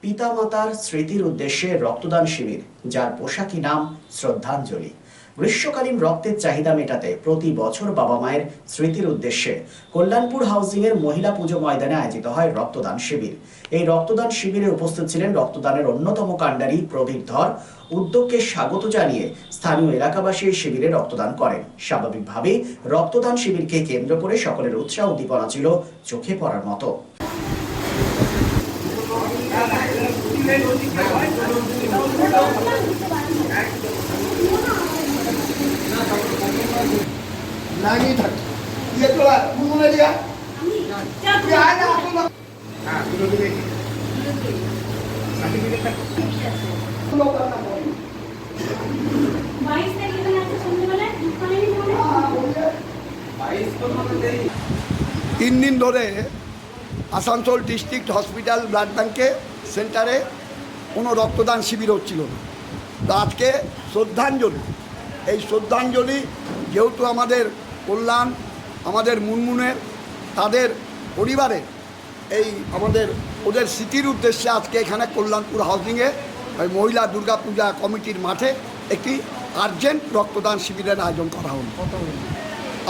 পিতামাতার স্মৃতির উদ্দেশ্যে রক্তদান শিবির, যার পোশাকি নাম শ্রদ্ধাঞ্জলি। গ্রীষ্মকালীন রক্তের চাহিদা মেটাতে প্রতি বছর বাবা মায়ের স্মৃতির উদ্দেশ্যে কল্যাণপুর হাউজিং এর মহিলা পুজো ময়দানে আয়োজিত হয় রক্তদান শিবির। এই রক্তদান শিবিরে উপস্থিত ছিলেন রক্তদানের অন্যতম কাণ্ডারি প্রবীর ধর। উদ্যোগকে স্বাগত জানিয়ে স্থানীয় এলাকাবাসী এই শিবিরে রক্তদান করেন। স্বাভাবিকভাবেই রক্তদান শিবিরকে কেন্দ্র করে সকলের উৎসাহ উদ্দীপনা ছিল চোখে পড়ার মতো। नहीं था ये थोड़ा मुंह लिया ये आए ना आप लोग हां तुम लोग देखिए सर्टिफिकेट लोग करना पड़ेगा 22 तारीख में आपको सुनने वाला है दुकान नहीं बोले हां बोलिए 22 को मतलब दे 3 दिन ধরে আসানসোল ডিস্ট্রিক্ট হসপিটাল ব্লাড ব্যাংকে সেন্টারে কোনো রক্তদান শিবির হচ্ছিল না। তো আজকে শ্রদ্ধাঞ্জলি, এই শ্রদ্ধাঞ্জলি যেহেতু আমাদের কল্যাণ, আমাদের মুনমুনের তাদের পরিবারে এই আমাদের ওদের স্মৃতির উদ্দেশ্যে আজকে এখানে কল্যাণপুর হাউজিংয়ে মহিলা দুর্গাপূজা কমিটির মাঠে একটি আর্জেন্ট রক্তদান শিবিরের আয়োজন করা হলো।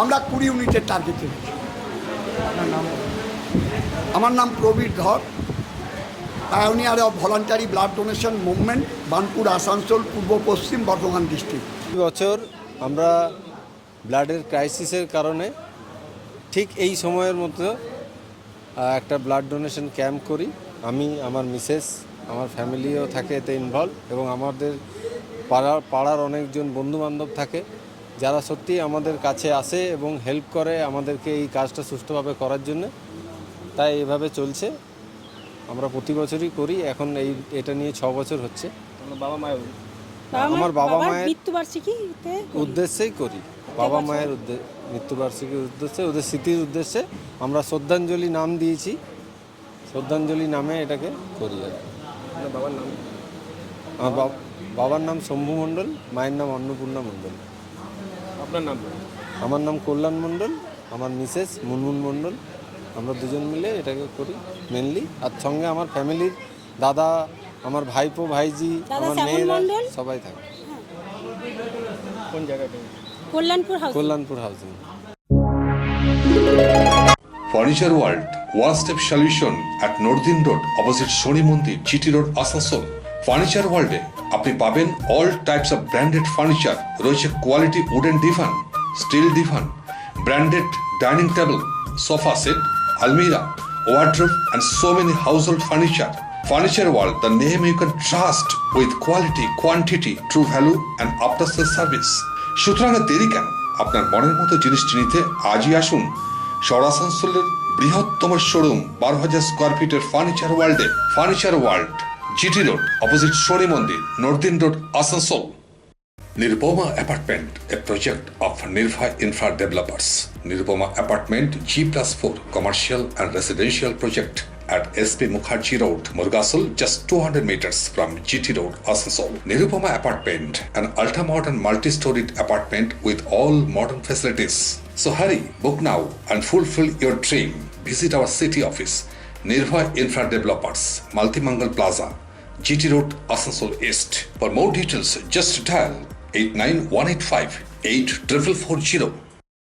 আমরা 20 ইউনিটের টার্গেট রেখেছি। আমার নাম প্রবীর ধর, pioneer of voluntary blood donation movement, Banpur, Asansol, Purba Paschim Bardhaman district. বছর আমরা ব্লাডের ক্রাইসিসের কারণে ঠিক এই সময়ের মধ্যে একটা ব্লাড ডোনেশন ক্যাম্প করি। আমি, আমার মিসেস, আমার ফ্যামিলিও থাকে এতে ইনভলভ, এবং আমাদের পাড়ার অনেকজন বন্ধুবান্ধব থাকে যারা সত্যি আমাদের কাছে আসে এবং হেল্প করে আমাদেরকে এই কাজটা সুষ্ঠুভাবে করার জন্য। তাই এভাবে চলছে, আমরা প্রতি বছরই করি। এখন এটা নিয়ে 6 বছর হচ্ছে। আমার বাবা মায়ের মৃত্যুবার্ষিকীতে উদ্দেশ্যেই করি, বাবা মায়ের মৃত্যুবার্ষিকীর উদ্দেশ্যে, ওদের স্মৃতির উদ্দেশ্যে আমরা শ্রদ্ধাঞ্জলি নাম দিয়েছি। শ্রদ্ধাঞ্জলি নামে এটাকে করি। আর বাবার নাম, আমার বাবার নাম শম্ভু মণ্ডল, মায়ের নাম অন্নপূর্ণা মণ্ডল। আপনার নাম? আমার নাম কল্যাণ মণ্ডল, আমার মিসেস মুনমুন মণ্ডল। আমরা দুজন মিলে এটাকে করি মেনলি। আর সঙ্গে আমার ফ্যামিলির দাদা, আমার ভাইপো, ভাইজি, আমার মেয়েরা সবাই থাকে। কোন জায়গাটা? Kalyanpur housing. Furniture world, one step solution at নর্দিন road, opposite Shani Mandir, GT road, Asansol. Furniture ওয়ার্ল্ডে আপনি পাবেন all types of branded furniture. রয়েছে quality wooden divan, steel divan, branded dining table, sofa set, আলমিরা, wardrobe, and so many household furniture. Furniture World, the name you can trust with quality, quantity, true value, and after-sales service. সুতরাং দেরি কেন? আপনার মনের মতো জিনিসটি নিতে আজই আসুন শহর আসানসোলের বৃহত্তম শোরুম 12,000 স্কোয়ার ফিটের ফার্নিচার ওয়ার্ল্ডে। Furniture world, GT road, opposite Shani Mandir, নর্দিন road, Asansol. Nirupoma Apartment, a project of Nirbhay Infra Developers. Nirupoma Apartment G+4 commercial and residential project at SP Mukherjee Road, Murgasol, just 200 meters from GT Road, Asansol. Nirupoma Apartment, an ultra-modern multi-storied apartment with all modern facilities. So hurry, book now and fulfill your dream. Visit our city office, Nirbhay Infra Developers, Multimangal Plaza, GT Road, Asansol East. For more details, just dial 89185 8440.